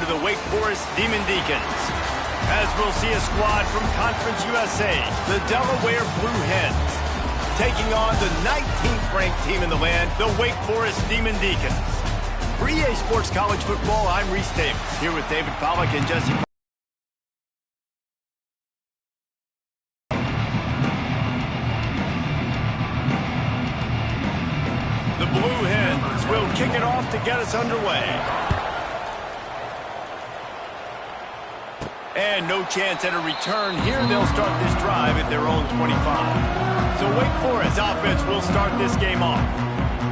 to the Wake Forest Demon Deacons. As we'll see a squad from Conference USA, the Delaware Blue Hens, taking on the 19th ranked team in the land, the Wake Forest Demon Deacons. For EA Sports College Football, I'm Reese Davis, here with David Pollack and Jesse. The Blue Hens will kick it off to get us underway. And no chance at a return here. They'll start this drive at their own 25. So Wake Forest offense will start this game off.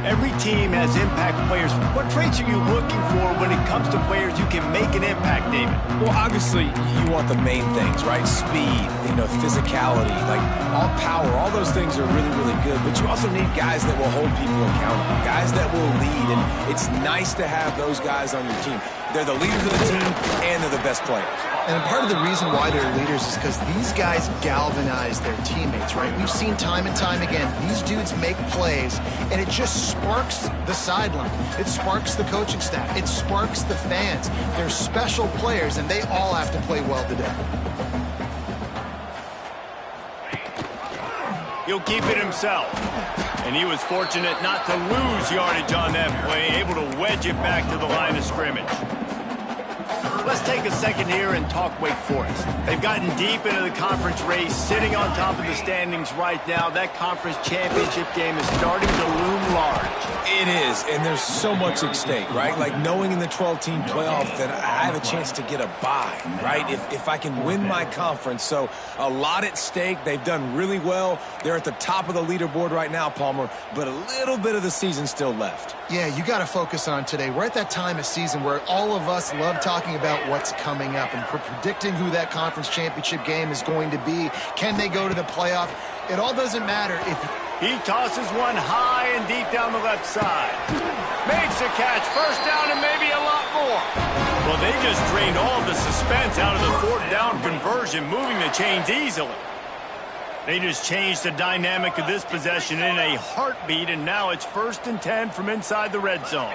Every team has impact players. What traits are you looking for when it comes to players who can make an impact, David? Well, obviously, you want the main things, right? Speed, physicality, like all power, all those things are really, really good. But you also need guys that will hold people accountable, guys that will lead. And it's nice to have those guys on your team. They're the leaders of the team, and they're the best players. And part of the reason why they're leaders is because these guys galvanize their teammates, right? We've seen time and time again, these dudes make plays, and it just sparks the sideline. It sparks the coaching staff. It sparks the fans. They're special players, and they all have to play well today. He'll keep it himself. And he was fortunate not to lose yardage on that play, able to wedge it back to the line of scrimmage. Let's take a second here and talk Wake Forest. They've gotten deep into the conference race, sitting on top of the standings right now. That conference championship game is starting to loom large. It is, and there's so much at stake, right? Like knowing in the 12-team playoff that I have a chance to get a bye, right? If I can win my conference. So a lot at stake. They've done really well. They're at the top of the leaderboard right now, Palmer, but a little bit of the season still left. Yeah, you got to focus on today. We're at that time of season where all of us love talking about what's coming up and predicting who that conference championship game is going to be. Can they go to the playoff? It all doesn't matter if he tosses one high and deep down the left side. Makes a catch, first down, and maybe a lot more. Well, they just drained all the suspense out of the fourth down conversion, moving the chains easily. They just changed the dynamic of this possession in a heartbeat, and now it's 1st and 10 from inside the red zone.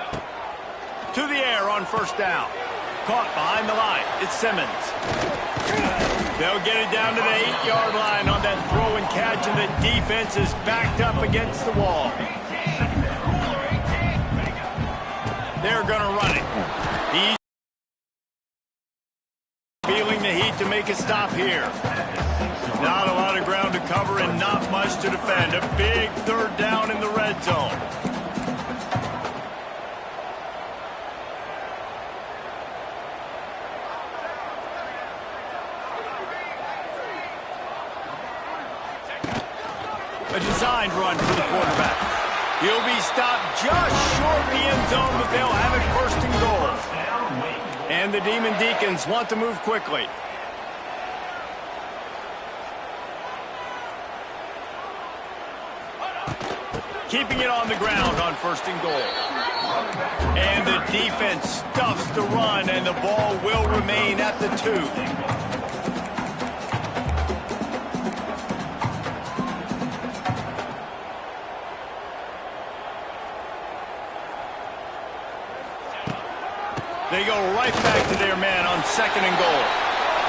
To the air on first down. Caught behind the line. It's Simmons. They'll get it down to the 8-yard line on that throw and catch, and the defense is backed up against the wall. They're going to run it. He's feeling the heat to make a stop here. Not a lot of ground to cover and not much to defend. A big 3rd down in the red zone. A designed run for the quarterback. He'll be stopped just short the end zone, but they'll have it 1st and goal. And the Demon Deacons want to move quickly. Keeping it on the ground on 1st and goal. And the defense stuffs the run, and the ball will remain at the 2. They go right back to their man on 2nd and goal.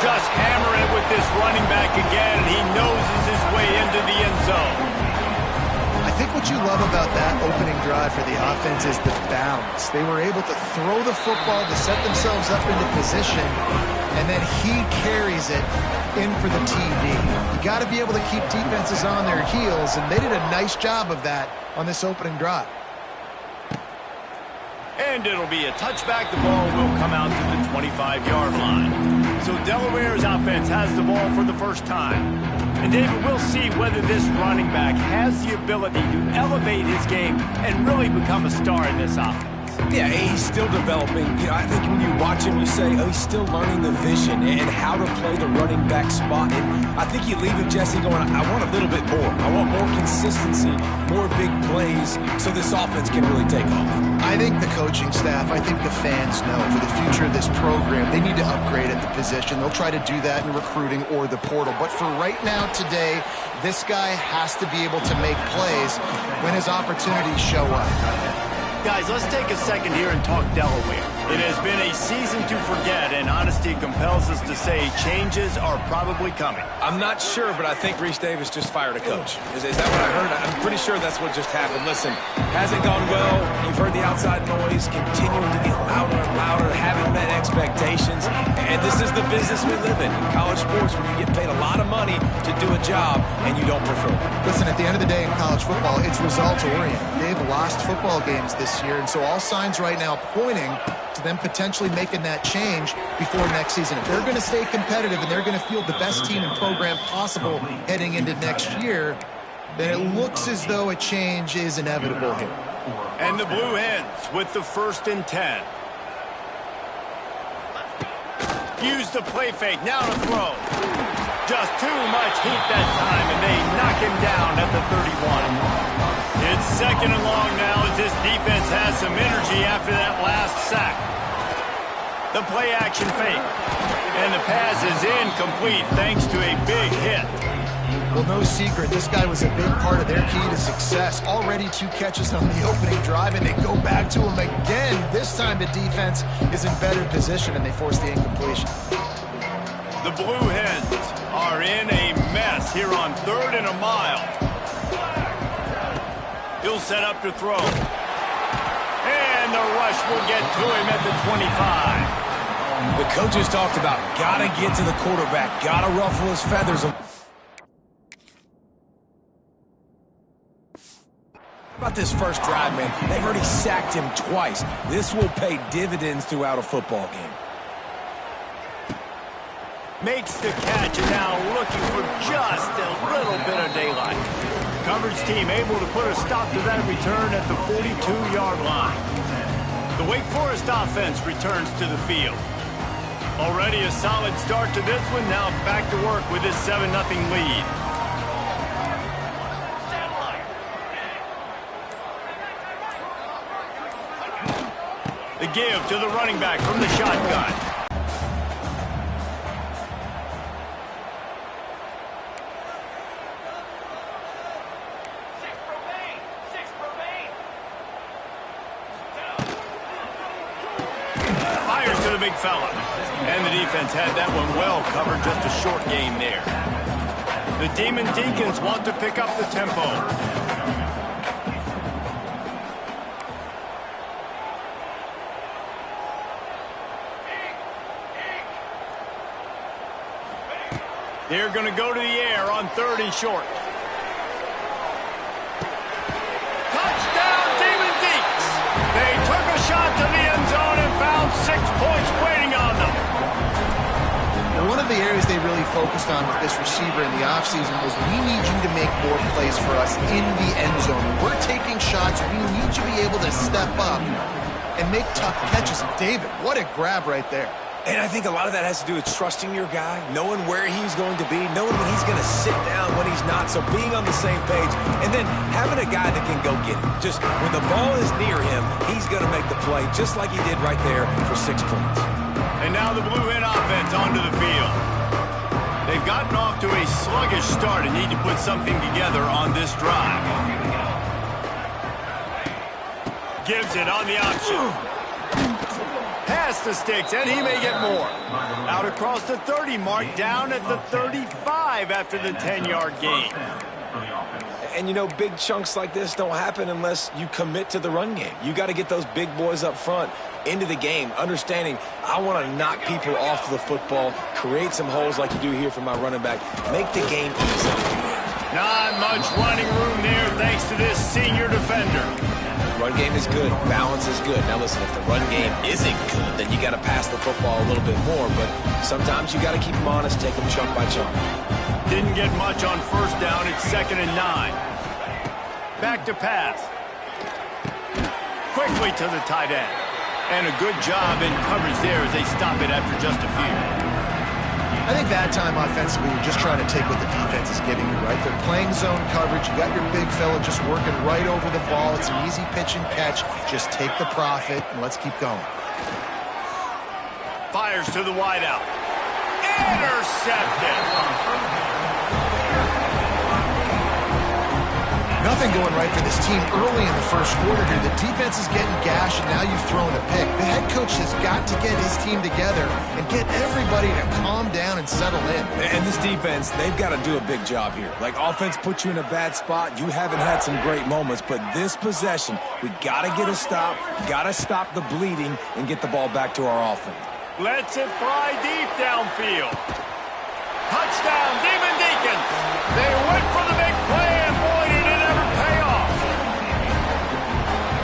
Just hammering it with this running back again, and he noses his way into the end zone. I think what you love about that opening drive for the offense is the balance. They were able to throw the football to set themselves up into position, and then he carries it in for the TD. You got to be able to keep defenses on their heels, and they did a nice job of that on this opening drive. And it'll be a touchback. The ball will come out to the 25-yard line. So Delaware's offense has the ball for the first time. And David, we'll see whether this running back has the ability to elevate his game and really become a star in this offense. Yeah, he's still developing. I think when you watch him, you say, oh, he's still learning the vision and how to play the running back spot. And I think you leave it, Jesse, going, I want a little bit more. I want more consistency, more big plays, so this offense can really take off. I think the coaching staff, I think the fans know for the future of this program, they need to upgrade at the position. They'll try to do that in recruiting or the portal. But for right now, today, this guy has to be able to make plays when his opportunities show up. Guys, let's take a second here and talk Delaware. It has been a season to forget honesty compels us to say changes are probably coming. I'm not sure, but I think Reese Davis just fired a coach. Is that what I heard? I'm pretty sure that's what just happened. Listen, hasn't gone well. You've heard the outside noise, continuing to get louder and louder, haven't met expectations. And this is the business we live in college sports, where you get paid a lot of money to do a job and you don't perform. Listen, at the end of the day in college football, it's results-oriented. They've lost football games this year, and so all signs right now pointing to them potentially making that change before next season. If they're going to stay competitive and they're going to field the best team and program possible heading into next year, then it looks as though a change is inevitable here. And the Blue Hens with the 1st and 10. Use the play fake, now to throw. Just too much heat that time, and they knock him down at the 31. It's 2nd and long now as this defense has some energy after that last sack. The play action fake. And the pass is incomplete thanks to a big hit. Well, no secret, this guy was a big part of their key to success. Already 2 catches on the opening drive, and they go back to him again. This time the defense is in better position, and they force the incompletion. The Blue Hens are in a mess here on 3rd and a mile. He'll set up to throw. And the rush will get to him at the 25. The coaches talked about gotta get to the quarterback, gotta ruffle his feathers. About this first drive, man, they've already sacked him twice. This will pay dividends throughout a football game. Makes the catch, and now looking for just a little bit of daylight. Coverage team able to put a stop to that return at the 42-yard line. The Wake Forest offense returns to the field. Already a solid start to this one, now back to work with this 7-0 lead. The give to the running back from the shotgun. Fires to the big fella. And the defense had that one well covered, just a short gain there. The Demon Deacons want to pick up the tempo. They're going to go to the air on 3rd and short. Touchdown, Demon Deacs! They took a shot to the end zone and found 6 points waiting on them. Now, one of the areas they really focused on with this receiver in the offseason was, we need you to make more plays for us in the end zone. We're taking shots. We need you to be able to step up and make tough catches. And David, what a grab right there. And I think a lot of that has to do with trusting your guy, knowing where he's going to be, knowing when he's going to sit down, when he's not, so being on the same page, and then having a guy that can go get it. Just when the ball is near him, he's going to make the play, just like he did right there for 6 points. And now the Blue Hen offense onto the field. They've gotten off to a sluggish start and need to put something together on this drive. Gives it on the option. Past the sticks, and he may get more. Out across the 30 mark, down at the 35 after the 10-yard gain. And, you know, big chunks like this don't happen unless you commit to the run game. You got to get those big boys up front into the game, understanding I want to knock people off the football, create some holes like you do here for my running back, make the game easy. Not much running room there thanks to this senior defender. Run game is good. Balance is good. Now, listen, if the run game isn't good, then you got to pass the football a little bit more. But sometimes you got to keep them honest, take them chunk by chunk. Didn't get much on 1st down. It's 2nd and 9. Back to pass. Quickly to the tight end. And a good job in coverage there as they stop it after just a few. I think that time offensively, you're just trying to take what the defense is giving you, right? They're playing zone coverage. You got your big fella just working right over the ball. It's an easy pitch and catch. Just take the profit and let's keep going. Fires to the wideout. Intercepted. Nothing going right for this team early in the first quarter here. The defense is getting gashed, and now you've thrown a pick. The head coach has got to get his team together and get everybody to calm down and settle in. And this defense, they've got to do a big job here. Like, offense puts you in a bad spot. You haven't had some great moments, but this possession, we got to get a stop, got to stop the bleeding, and get the ball back to our offense. Lets it fly deep downfield. Touchdown, Demon Deacons. They went for the big play, and boy, did it ever pay off.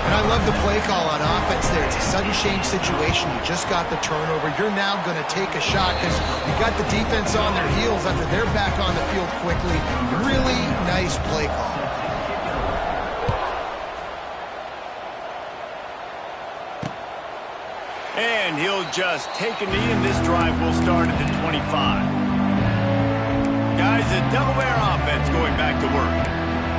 And I love the play call on offense there. It's a sudden change situation. You just got the turnover. You're now going to take a shot because you got the defense on their heels after they're back on the field quickly. Really nice play call. And he'll just take a knee, and this drive will start at the 25. Guys, the Devil Bear offense going back to work.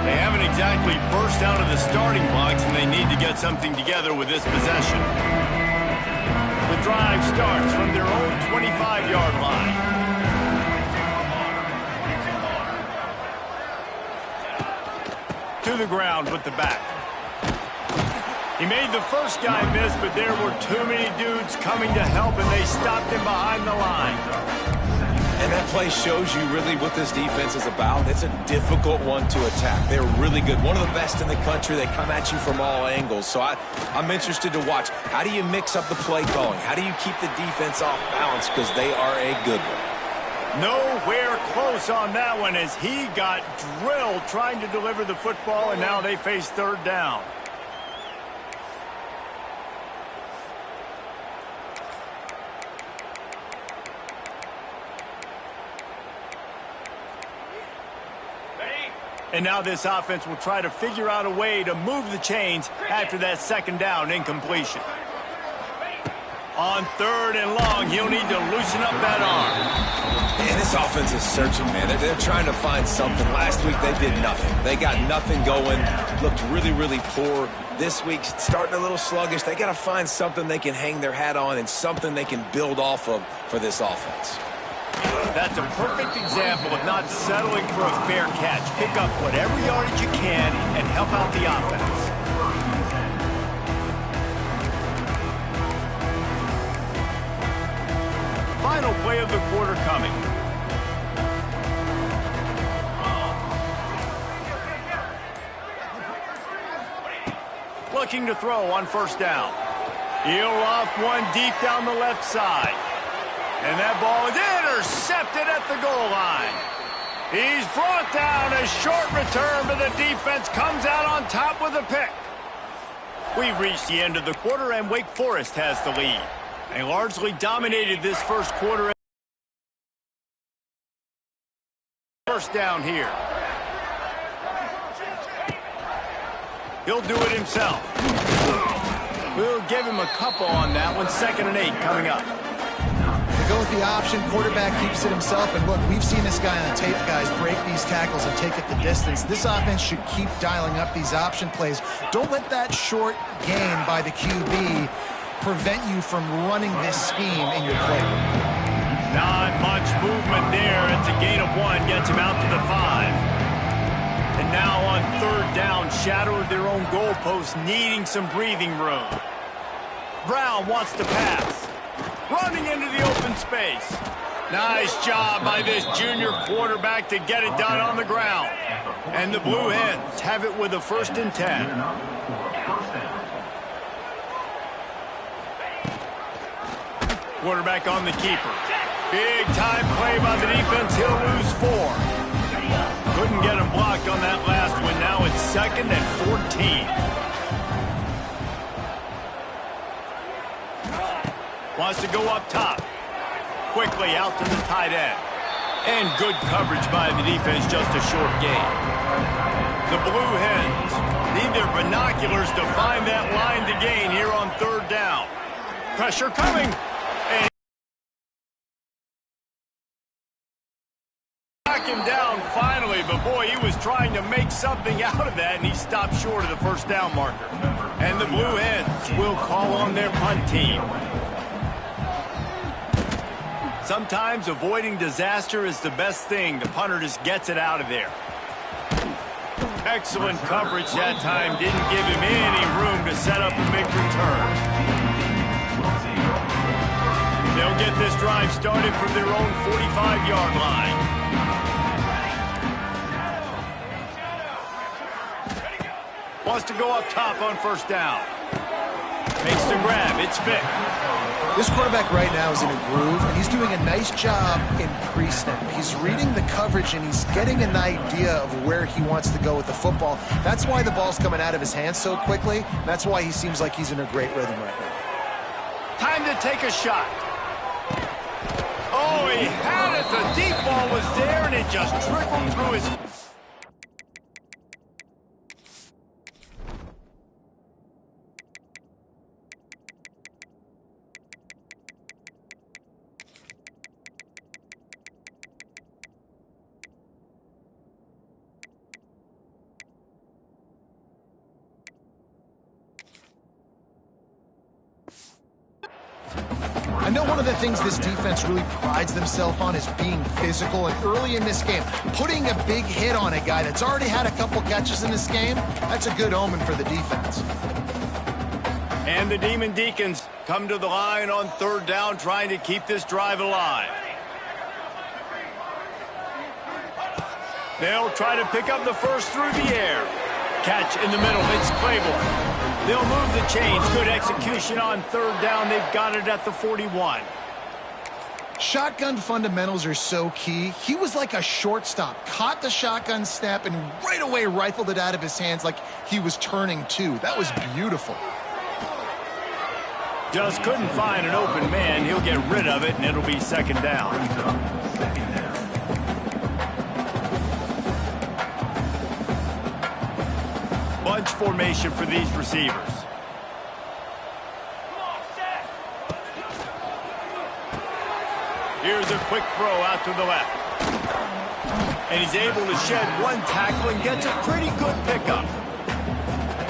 They haven't exactly burst out of the starting blocks, and they need to get something together with this possession. The drive starts from their own 25-yard line. To the ground with the back. He made the first guy miss, but there were too many dudes coming to help, and they stopped him behind the line. And that play shows you really what this defense is about. It's a difficult one to attack. They're really good. One of the best in the country. They come at you from all angles. So I'm interested to watch. How do you mix up the play calling? How do you keep the defense off balance? Because they are a good one. Nowhere close on that one as he got drilled trying to deliver the football, and now they face third down. And now this offense will try to figure out a way to move the chains after that second down incompletion. On third and long, he'll need to loosen up that arm. And this offense is searching, man. They're trying to find something. Last week, they did nothing. They got nothing going, looked really, really poor. This week, starting a little sluggish. They got to find something they can hang their hat on and something they can build off of for this offense. That's a perfect example of not settling for a fair catch. Pick up whatever yardage you can and help out the offense. Final play of the quarter coming. Looking to throw on first down. He'll loft one deep down the left side. And that ball is intercepted at the goal line. He's brought down. A short return, but the defense comes out on top with a pick. We've reached the end of the quarter, and Wake Forest has the lead. They largely dominated this first quarter. First down here. He'll do it himself. We'll give him a couple on that one. 2nd and 8 coming up. Go with the option. Quarterback keeps it himself. And look, we've seen this guy on tape, guys, break these tackles and take it the distance. This offense should keep dialing up these option plays. Don't let that short gain by the QB prevent you from running this scheme in your play. Not much movement there. It's a gain of 1. Gets him out to the 5. And now on third down, shadow of their own goalpost, needing some breathing room. Brown wants to pass. Running into the open space. Nice job by this junior quarterback to get it done on the ground. And the Blue Hens have it with a 1st and 10. Quarterback on the keeper. Big time play by the defense. He'll lose 4. Couldn't get him blocked on that last one. Now it's 2nd and 14. Wants to go up top. Quickly out to the tight end. And good coverage by the defense, just a short gain. The Blue Hens need their binoculars to find that line to gain here on third down. Pressure coming. And knock him down finally, but boy, he was trying to make something out of that, and he stopped short of the first down marker. And the Blue Hens will call on their punt team. Sometimes avoiding disaster is the best thing. The punter just gets it out of there. Excellent coverage that time. Didn't give him any room to set up a big return. They'll get this drive started from their own 45-yard line. Wants to go up top on first down. Makes the grab. It's Vick. This quarterback right now is in a groove, and he's doing a nice job in pre-snap. He's reading the coverage, and he's getting an idea of where he wants to go with the football. That's why the ball's coming out of his hands so quickly. That's why he seems like he's in a great rhythm right now. Time to take a shot. Oh, he had it. The deep ball was there, and it just trickled through his... I know one of the things this defense really prides themselves on is being physical, and early in this game, putting a big hit on a guy that's already had a couple catches in this game, that's a good omen for the defense. And the Demon Deacons come to the line on third down, trying to keep this drive alive. They'll try to pick up the first through the air. Catch in the middle, it's Claiborne. They'll move the chains. Good execution on third down. They've got it at the 41. Shotgun fundamentals are so key. He was like a shortstop. Caught the shotgun snap and right away rifled it out of his hands like he was turning two. That was beautiful. Just couldn't find an open man. He'll get rid of it, and it'll be second down. Bunch formation for these receivers. Here's a quick throw out to the left. And he's able to shed one tackle and gets a pretty good pickup.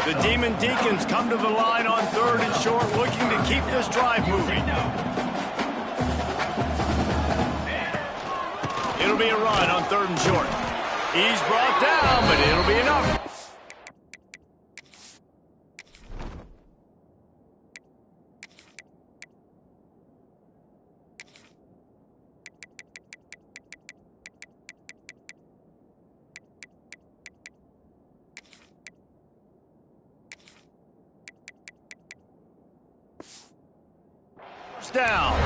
The Demon Deacons come to the line on third and short, looking to keep this drive moving. It'll be a run on third and short. He's brought down, but it'll be enough. Down.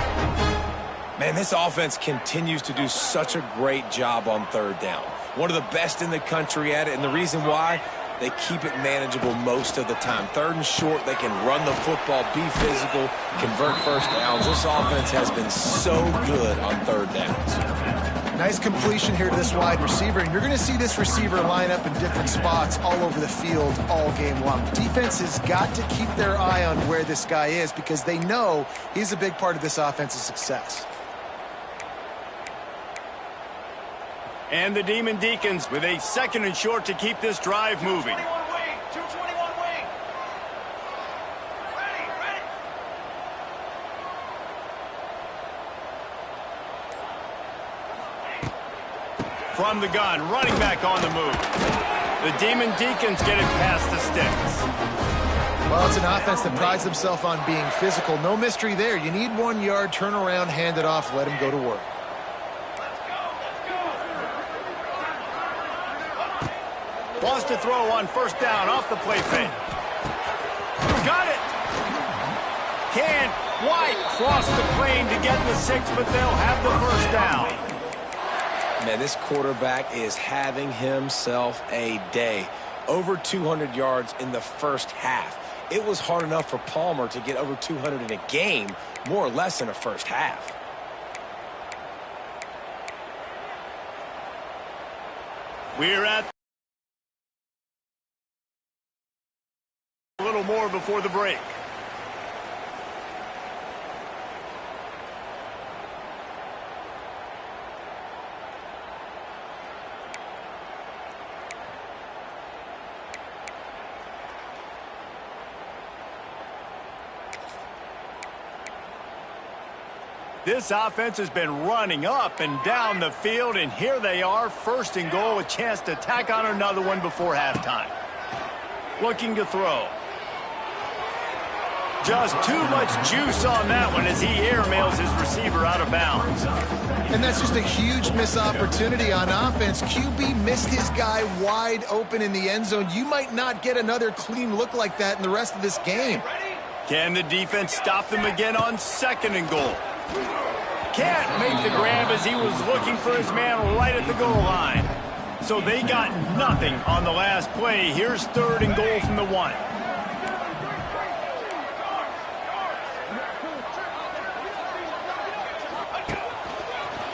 Man, this offense continues to do such a great job on third down. One of the best in the country at it, and the reason why, they keep it manageable most of the time. Third and short, they can run the football, be physical, convert first downs. This offense has been so good on third downs. Nice completion here to this wide receiver, and you're going to see this receiver line up in different spots all over the field all game long. Defense has got to keep their eye on where this guy is because they know he's a big part of this offense's success. And the Demon Deacons with a second and short to keep this drive moving. From the gun, running back on the move. The Demon Deacons get it past the sticks. Well, it's an offense that prides themselves on being physical. No mystery there. You need 1 yard, turn around, hand it off, let him go to work. Wants to throw on first down off the play fake. Got it. Can't quite cross the plane to get the 6, but they'll have the first down. Man, this quarterback is having himself a day. Over 200 yards in the first half. It was hard enough for Palmer to get over 200 in a game, more or less in a first half. We're at a little more before the break. This offense has been running up and down the field, and here they are, 1st and goal, a chance to tack on another one before halftime. Looking to throw. Just too much juice on that one as he airmails his receiver out of bounds. And that's just a huge missed opportunity on offense. QB missed his guy wide open in the end zone. You might not get another clean look like that in the rest of this game. Can the defense stop them again on 2nd and goal? Can't make the grab as he was looking for his man right at the goal line. So they got nothing on the last play. Here's 3rd and goal from the 1.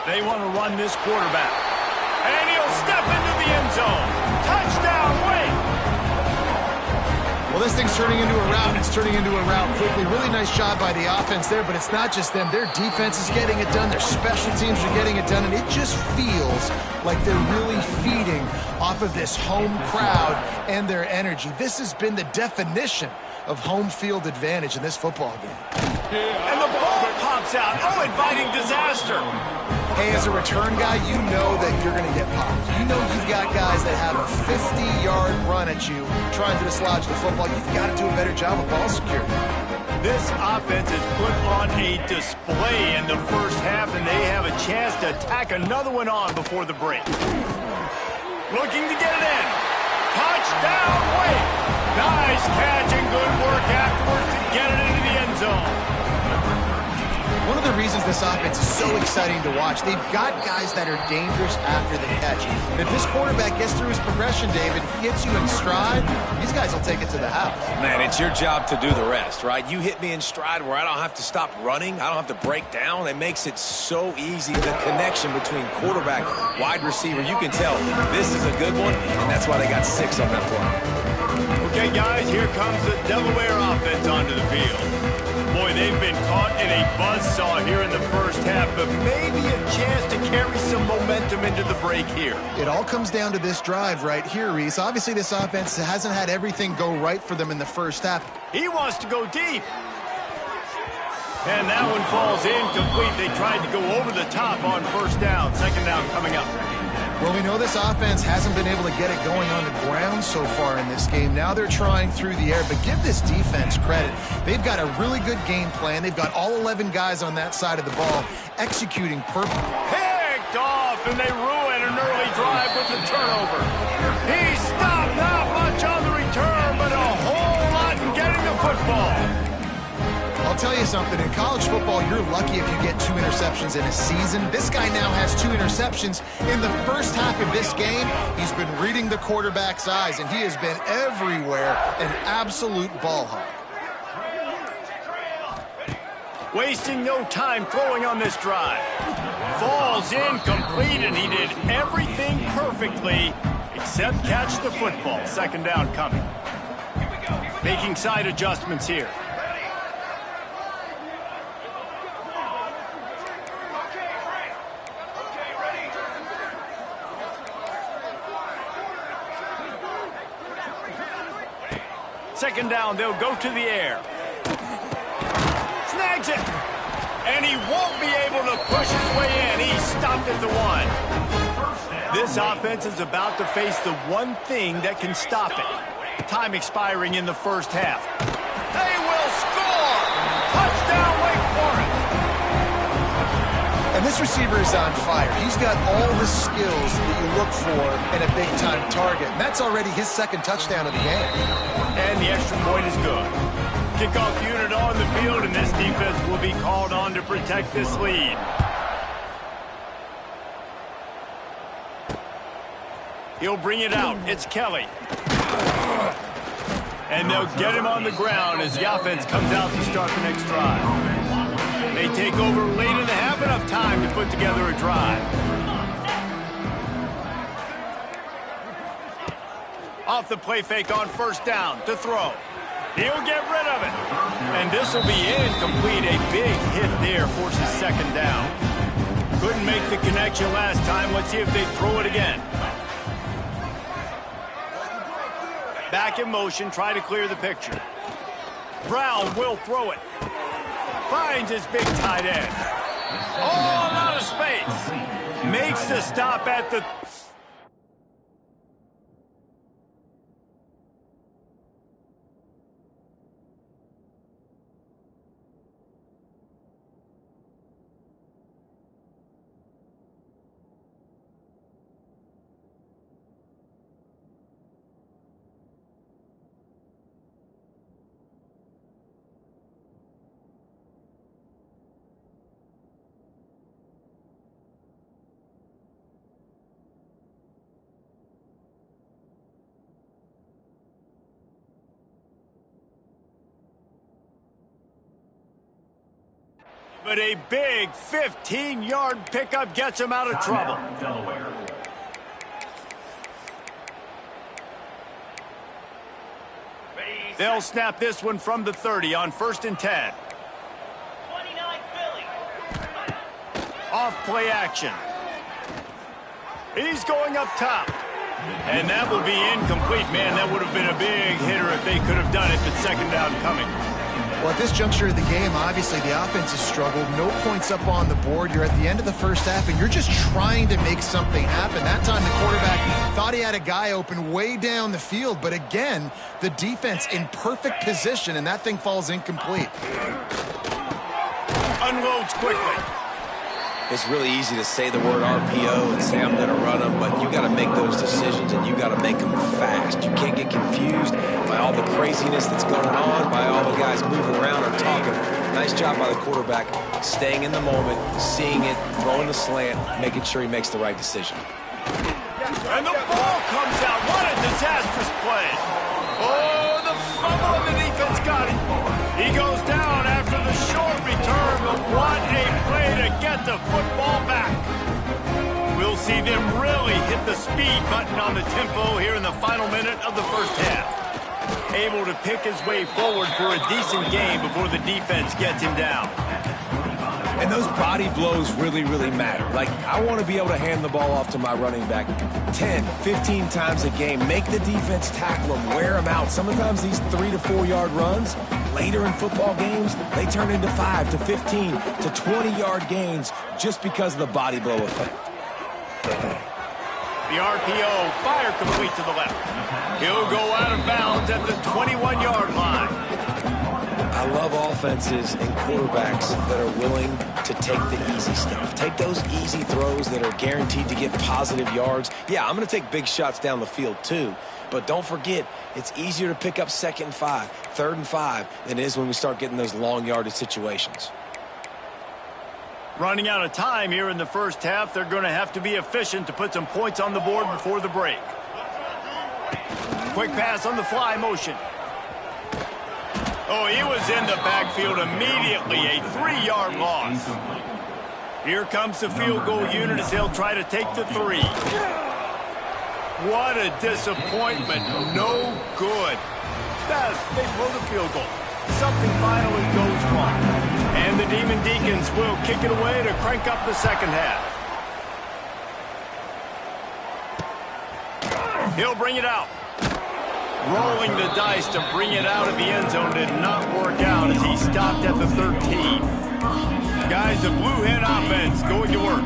They want to run this quarterback. And he'll step into the end zone. Touchdown, Wake! Well, this thing's turning into a rout. It's turning into a rout quickly. Really nice job by the offense there, but it's not just them. Their defense is getting it done. Their special teams are getting it done, and it just feels like they're really feeding off of this home crowd and their energy. This has been the definition of home field advantage in this football game. And the ball pops out. Oh, inviting disaster. Hey, as a return guy, you know that you're going to get popped. You know you've got guys that have a 50-yard run at you trying to dislodge the football. You've got to do a better job of ball security. This offense has put on a display in the first half, and they have a chance to tack another one on before the break. Looking to get it in. Touchdown, Wake! Nice catch and good work afterwards to get it into the end zone. One of the reasons this offense is so exciting to watch, they've got guys that are dangerous after the catch. And if this quarterback gets through his progression, David, gets you in stride, these guys will take it to the house. Man, it's your job to do the rest, right? You hit me in stride where I don't have to stop running. I don't have to break down. It makes it so easy. The connection between quarterback, wide receiver, you can tell this is a good one, and that's why they got 6 on that play. Okay, guys, here comes the Delaware offense onto the field. Boy, they've been caught in a buzzsaw here in the first half, but maybe a chance to carry some momentum into the break here. It all comes down to this drive right here, Reese. Obviously, this offense hasn't had everything go right for them in the first half. He wants to go deep. And that one falls incomplete. They tried to go over the top on 1st down. 2nd down coming up. Well, we know this offense hasn't been able to get it going on the ground so far in this game. Now they're trying through the air, but give this defense credit. They've got a really good game plan. They've got all 11 guys on that side of the ball executing perfectly. Picked off, and they ruin an early drive with the turnover. He stopped, not much on the return, but a whole lot in getting the football. I'll tell you something, in college football, you're lucky if you get 2 interceptions in a season. This guy now has 2 interceptions. In the first half of this game, he's been reading the quarterback's eyes, and he has been everywhere, an absolute ball hawk. Wasting no time throwing on this drive. Falls incomplete, and he did everything perfectly except catch the football. 2nd down coming. Making side adjustments here. Second down, they'll go to the air. Snags it. And he won't be able to push his way in. He stopped at the 1. This offense is about to face the one thing that can stop it. Time expiring in the first half. They will score! Touchdown, Wake Forest! And this receiver is on fire. He's got all the skills that you look for in a big-time target. And that's already his 2nd touchdown of the game. And the extra point is good. Kickoff unit on the field, and this defense will be called on to protect this lead. He'll bring it out. It's Kelly. And they'll get him on the ground as the offense comes out to start the next drive. They take over late in the half, enough time to put together a drive. Off the play fake on 1st down to throw. He'll get rid of it. And this will be incomplete. A big hit there forces 2nd down. Couldn't make the connection last time. Let's see if they throw it again. Back in motion, try to clear the picture. Brown will throw it. Finds his big tight end. Makes the stop at the... But a big 15-yard pickup gets him out of trouble. They'll snap this one from the 30 on 1st and 10. 29 Philly. Off play action. He's going up top. And that will be incomplete. Man, that would have been a big hitter if they could have done it, but second down coming. Well, at this juncture of the game, obviously the offense has struggled. No points up on the board. You're at the end of the first half, and you're just trying to make something happen. That time the quarterback thought he had a guy open way down the field, but again, the defense in perfect position, and that thing falls incomplete. Unloads quickly. It's really easy to say the word RPO and say I'm going to run them, but you got to make those decisions and you got to make them fast. You can't get confused by all the craziness that's going on, by all the guys moving around or talking. Nice job by the quarterback, staying in the moment, seeing it, throwing the slant, making sure he makes the right decision. And the ball comes out. What a disastrous play. Oh, the fumble and the defense got it. He goes down after the short return, but what a play to get the football back. We'll see them really hit the speed button on the tempo here in the final minute of the first half. Able to pick his way forward for a decent game before the defense gets him down. And those body blows really, really matter. Like, I want to be able to hand the ball off to my running back 10, 15 times a game. Make the defense tackle him, wear him out. Sometimes these 3 to 4 yard runs, later in football games, they turn into 5 to 15 to 20-yard gains just because of the body blow effect. The RPO, fire complete to the left. He'll go out of bounds at the 21-yard line. I love offenses and quarterbacks that are willing to take the easy stuff. Take those easy throws that are guaranteed to get positive yards. Yeah, I'm going to take big shots down the field too. But don't forget, it's easier to pick up 2nd and 5, 3rd and 5 than it is when we start getting those long yardage situations. Running out of time here in the first half, they're going to have to be efficient to put some points on the board before the break. Quick pass on the fly motion. Oh, he was in the backfield immediately, a 3-yard loss. Here comes the field goal unit as they'll try to take the 3. What a disappointment. No good. They blow the field goal. Something finally goes wrong. And the Demon Deacons will kick it away to crank up the second half. He'll bring it out. Rolling the dice to bring it out of the end zone did not work out as he stopped at the 13. Guys, the Blue Hen offense going to work.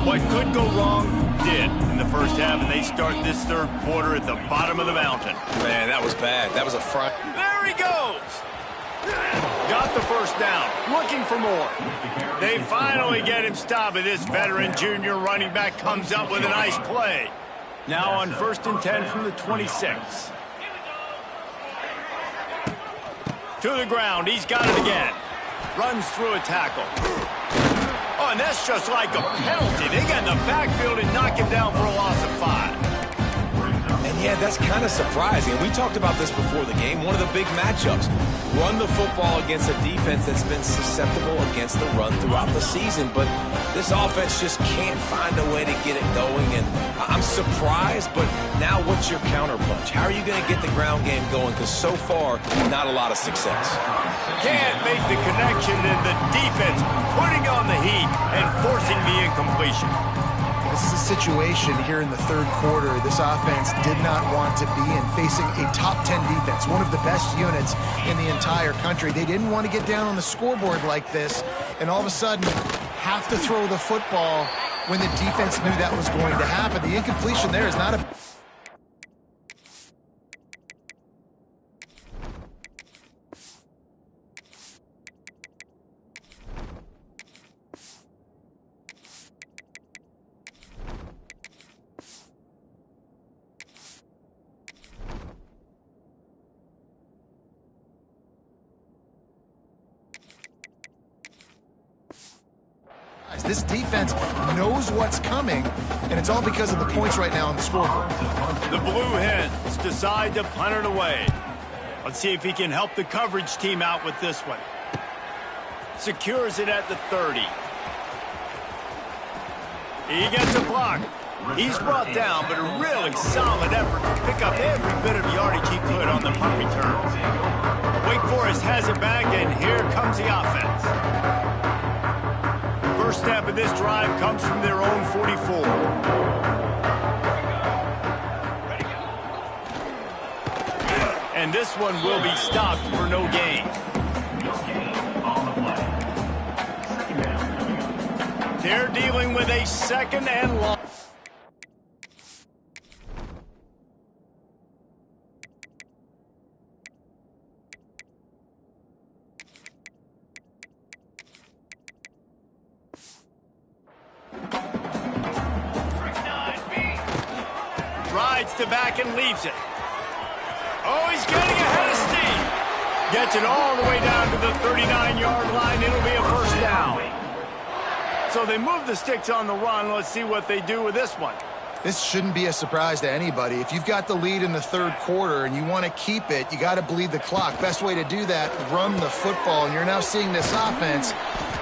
What could go wrong did in the first half, and they start this third quarter at the bottom of the mountain. Man, that was bad. That was a front. There he goes. Got the first down, looking for more. They finally get him stopped, and this veteran junior running back comes up with a nice play. Now on 1st and 10 from the 26. To the ground, he's got it again. Runs through a tackle. Oh, and that's just like a penalty. They get in the backfield and knock him down for a loss of 5. And yeah, that's kind of surprising. We talked about this before the game. One of the big matchups. Run the football against a defense that's been susceptible against the run throughout the season. But this offense just can't find a way to get it going. And I'm surprised, but now what's your counterpunch? How are you going to get the ground game going? Because so far, not a lot of success. Can't make the connection, and the defense putting on the heat and forcing the incompletion. This is a situation here in the third quarter this offense did not want to be in, facing a top 10 defense, one of the best units in the entire country. They didn't want to get down on the scoreboard like this and all of a sudden have to throw the football when the defense knew that was going to happen. The incompletion there is not a... This defense knows what's coming, and it's all because of the points right now on the scoreboard. The Blue Hens decide to punt it away. Let's see if he can help the coverage team out with this one. Secures it at the 30. He gets a block. He's brought down, but a really solid effort to pick up every bit of yardage he could on the punt return. Wake Forest has it back, and here comes the offense. First step of this drive comes from their own 44. And this one will be stopped for no gain. They're dealing with a second and long. Rides to back and leaves it. Oh, he's getting ahead of steam. Gets it all the way down to the 39-yard line. It'll be a first down. So they move the sticks on the run. Let's see what they do with this one. This shouldn't be a surprise to anybody. If you've got the lead in the third quarter and you want to keep it, you got to bleed the clock. Best way to do that, run the football. And you're now seeing this offense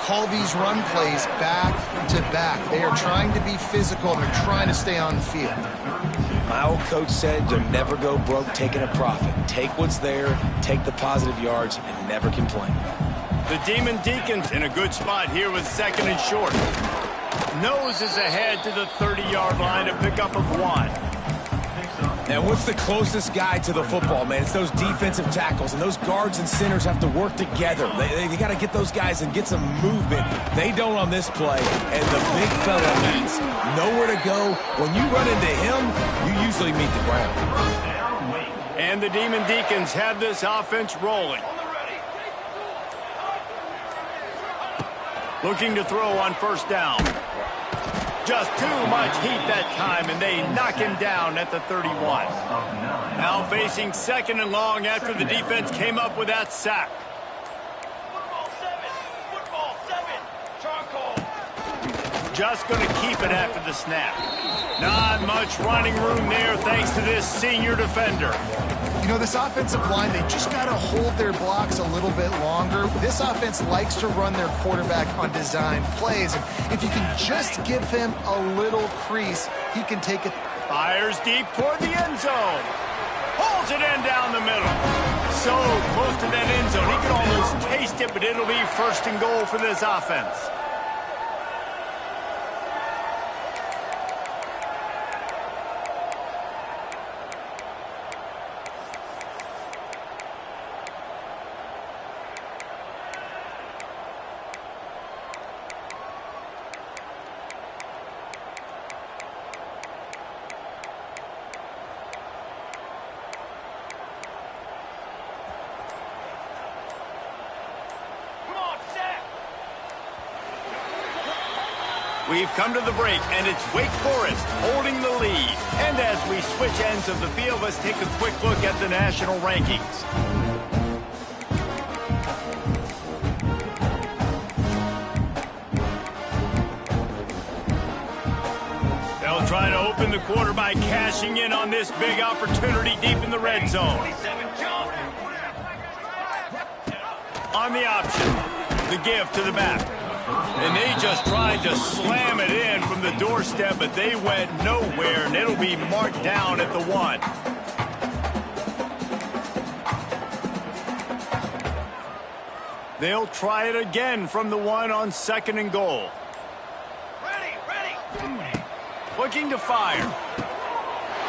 call these run plays back to back. They are trying to be physical, and they're trying to stay on the field. My old coach said you'll never go broke taking a profit. Take what's there, take the positive yards, and never complain. The Demon Deacons in a good spot here with second and short. Nose is ahead to the 30-yard line to pick up of 1. And what's the closest guy to the football, man? It's those defensive tackles, and those guards and centers have to work together. They got to get those guys and get some movement. They don't on this play, and the big fella needs nowhere to go. When you run into him, you usually meet the ground. And the Demon Deacons have this offense rolling. Looking to throw on first down. Just too much heat that time, and they knock him down at the 31. Now facing second and long after the defense came up with that sack. Football 7, charcoal. Just going to keep it after the snap. Not much running room there thanks to this senior defender. You know, this offensive line, they just got to hold their blocks a little bit longer. This offense likes to run their quarterback on design plays. And if you can just give him a little crease, he can take it. Fires deep toward the end zone. Pulls it in down the middle. So close to that end zone. He could almost taste it, but it'll be first and goal for this offense. We've come to the break, and it's Wake Forest holding the lead. And as we switch ends of the field, let's take a quick look at the national rankings. They'll try to open the quarter by cashing in on this big opportunity deep in the red zone. On the option, the give to the back. And they just tried to slam it in from the doorstep, but they went nowhere, and it'll be marked down at the 1. They'll try it again from the 1 on second and goal. Ready. Looking to fire.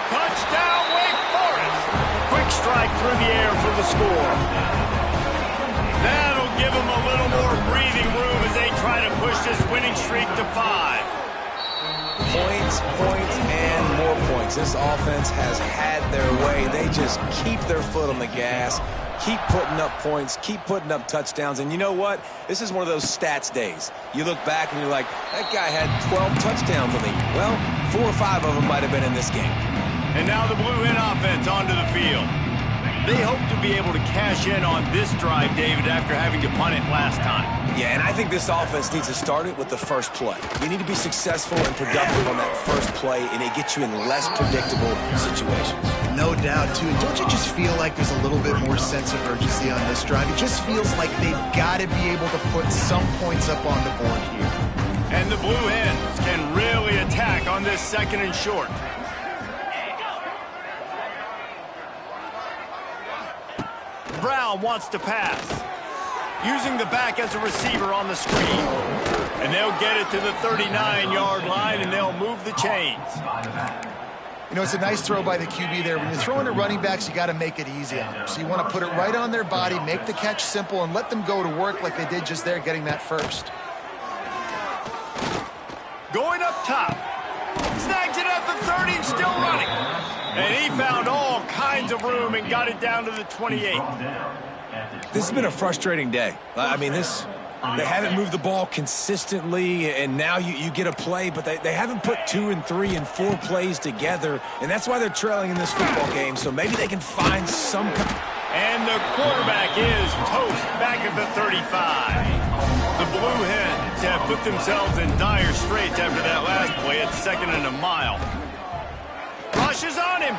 Touchdown, Wake Forest. Quick strike through the air for the score. That'll give them a little more breathing room as they try to push this winning streak to 5. points, and more points. This offense has had their way. They just keep their foot on the gas, keep putting up points, keep putting up touchdowns. And you know what? This is one of those stats days. You look back and you're like, that guy had 12 touchdowns on the year. Well, 4 or 5 of them might have been in this game. And now the Blue Hen offense onto the field. They hope to be able to cash in on this drive, David, after having to punt it last time. Yeah, and I think this offense needs to start it with the first play. You need to be successful and productive on that first play, and it gets you in less predictable situations. No doubt, too. Don't you just feel like there's a little bit more sense of urgency on this drive? It just feels like they've got to be able to put some points up on the board here. And the Blue Hens can really attack on this 2nd and short. Brown wants to pass, using the back as a receiver on the screen. And they'll get it to the 39-yard line, and they'll move the chains. You know, it's a nice throw by the QB there. When you're throwing to running backs, you got to make it easy on them. So you want to put it right on their body, make the catch simple, and let them go to work like they did just there, getting that first. Going up top. Snags it at the 30, still running. And he found all kinds of room and got it down to the 28. This has been a frustrating day. I mean, they haven't moved the ball consistently, and now you get a play, but they haven't put 2 and 3 and 4 plays together, and that's why they're trailing in this football game, so maybe they can find some... And the quarterback is toast back at the 35. The Blue Hens have put themselves in dire straits after that last play at 2nd and a mile. Rushes on him.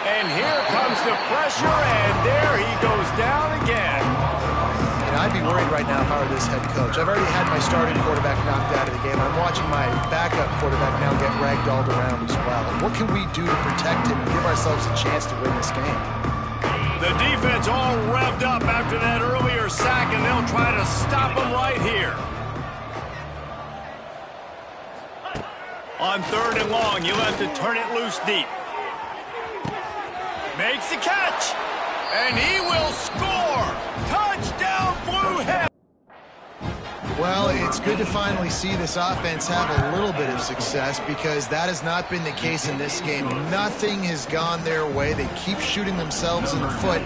And here comes the pressure, and there he goes down again. And I'd be worried right now if I were this head coach. I've already had my starting quarterback knocked out of the game. I'm watching my backup quarterback now get ragdolled around as well. What can we do to protect him and give ourselves a chance to win this game? The defense all revved up after that earlier sack, and they'll try to stop him right here. On 3rd and long, you'll have to turn it loose deep. Makes the catch, and he will score. Touchdown, Blue Hen. Well, it's good to finally see this offense have a little bit of success because that has not been the case in this game. Nothing has gone their way. They keep shooting themselves in the foot.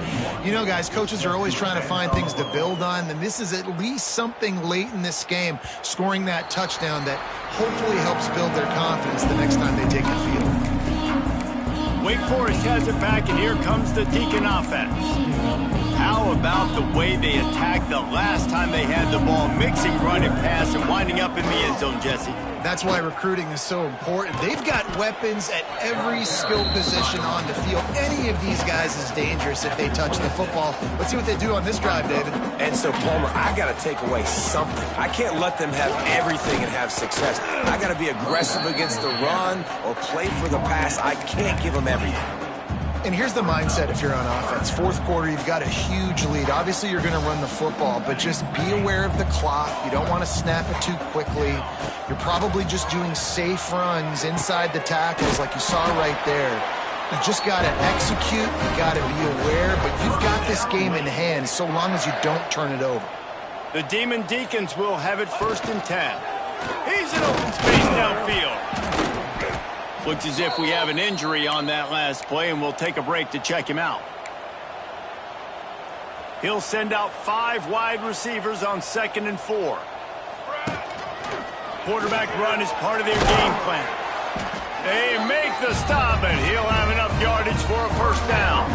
You know, guys, coaches are always trying to find things to build on, and this is at least something late in this game, scoring that touchdown that hopefully helps build their confidence the next time they take the field. Wake Forest has it back, and here comes the Deacon offense. How about the way they attacked the last time they had the ball, mixing run and pass and winding up in the end zone, Jesse? That's why recruiting is so important. They've got weapons at every skill position on the field. Any of these guys is dangerous if they touch the football. Let's see what they do on this drive, David. And so, Palmer, I got to take away something. I can't let them have everything and have success. I got to be aggressive against the run or play for the pass. I can't give them everything. And here's the mindset if you're on offense. 4th quarter, you've got a huge lead. Obviously, you're going to run the football, but just be aware of the clock. You don't want to snap it too quickly. You're probably just doing safe runs inside the tackles like you saw right there. You just got to execute. You got to be aware, but you've got this game in hand so long as you don't turn it over. The Demon Deacons will have it 1st and 10. He's in open space downfield. Looks as if we have an injury on that last play, and we'll take a break to check him out. He'll send out 5 wide receivers on 2nd and 4. Quarterback run is part of their game plan. They make the stop, and he'll have enough yardage for a 1st down.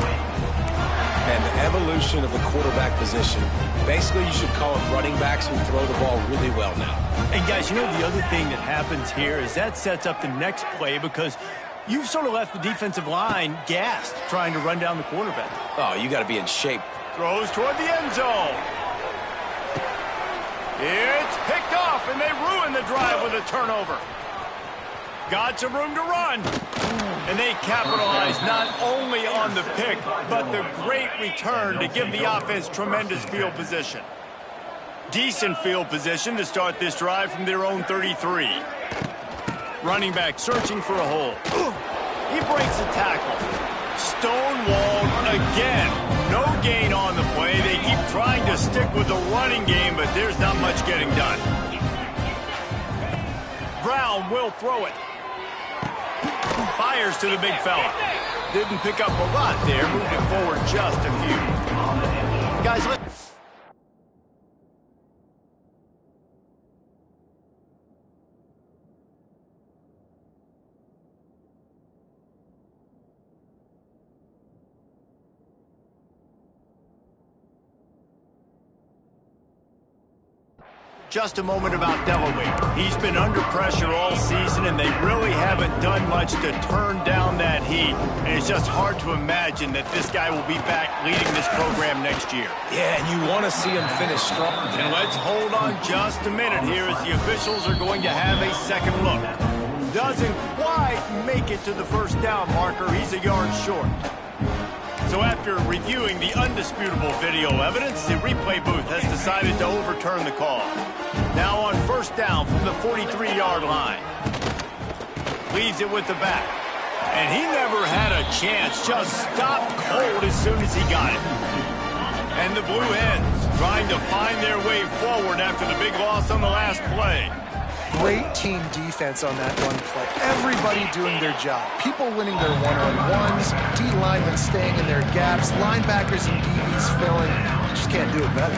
And the evolution of the quarterback position. Basically, you should call it running backs who throw the ball really well now. And guys, you know the other thing that happens here is that sets up the next play because you've sort of left the defensive line gassed trying to run down the quarterback. Oh, you got to be in shape. Throws toward the end zone. It's picked off, and they ruin the drive with a turnover. Got some room to run. And they capitalize not only on the pick, but the great return to give the offense tremendous field position. Decent field position to start this drive from their own 33. Running back searching for a hole. He breaks a tackle. Stonewalled again. No gain on the play. They keep trying to stick with the running game, but there's not much getting done. Brown will throw it. fires to the big fella. Didn't pick up a lot there, moved it forward just a few. Guys, let's... Just a moment about Delaware. He's been under pressure all season, and they really haven't done much to turn down that heat. And it's just hard to imagine that this guy will be back leading this program next year. Yeah, and you want to see him finish strong. And let's hold on just a minute here as the officials are going to have a second look. Doesn't quite make it to the first down marker. He's a yard short. So after reviewing the undisputable video evidence, the replay booth has decided to overturn the call. Now on first down from the 43-yard line. Leaves it with the back. And he never had a chance. Just stopped cold as soon as he got it. And the Blue Hens trying to find their way forward after the big loss on the last play. Great team defense on that one play. Everybody doing their job. People winning their one-on-ones, D linemen staying in their gaps, linebackers and DBs filling. You just can't do it better.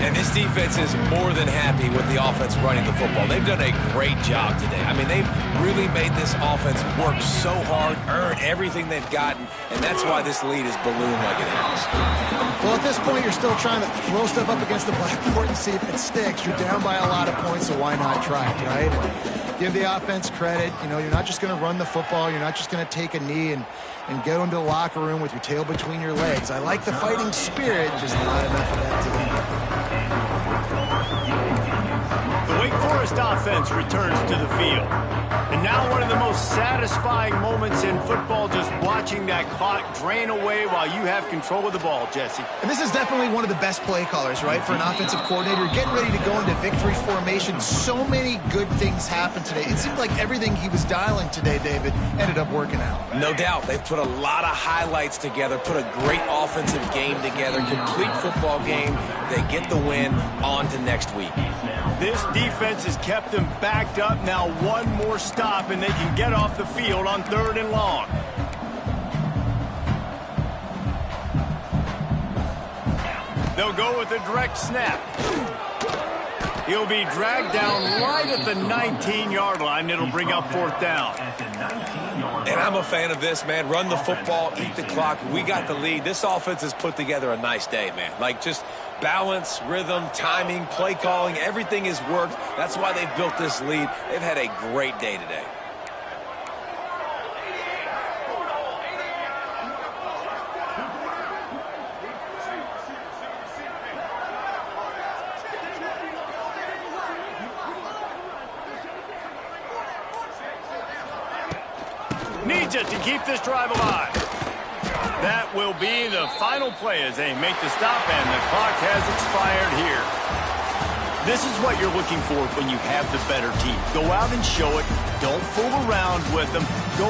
And this defense is more than happy with the offense running the football. They've done a great job today. I mean, they've really made this offense work so hard, earn everything they've gotten, and that's why this lead is ballooned like it has. Well, at this point, you're still trying to throw stuff up against the blackboard and see if it sticks. You're down by a lot of points, so why not try it, right? And give the offense credit. You know, you're not just going to run the football. You're not just going to take a knee and go into the locker room with your tail between your legs. I like the fighting spirit, just not enough of that today. The Wake Forest offense returns to the field. And now one of the most satisfying moments in football, just watching that clock drain away while you have control of the ball, Jesse. And this is definitely one of the best play callers, right, for an offensive coordinator. Getting ready to go into victory formation. So many good things happened today. It seemed like everything he was dialing today, David, ended up working out. No doubt. They've put a lot of highlights together, put a great offensive game together, complete football game. They get the win. On to next week. This defense has kept them backed up. Now one more stop, and they can get off the field on 3rd and long. They'll go with a direct snap. He'll be dragged down right at the 19-yard line. It'll bring up 4th down. And I'm a fan of this, man. Run the football, eat the clock. We got the lead. This offense has put together a nice day, man. Like, just balance, rhythm, timing, play calling, everything has worked. That's why they've built this lead. They've had a great day today. Needs it to keep this drive alive. That will be the final play as they make the stop, and the clock has expired here. This is what you're looking for when you have the better team. Go out and show it. Don't fool around with them. Go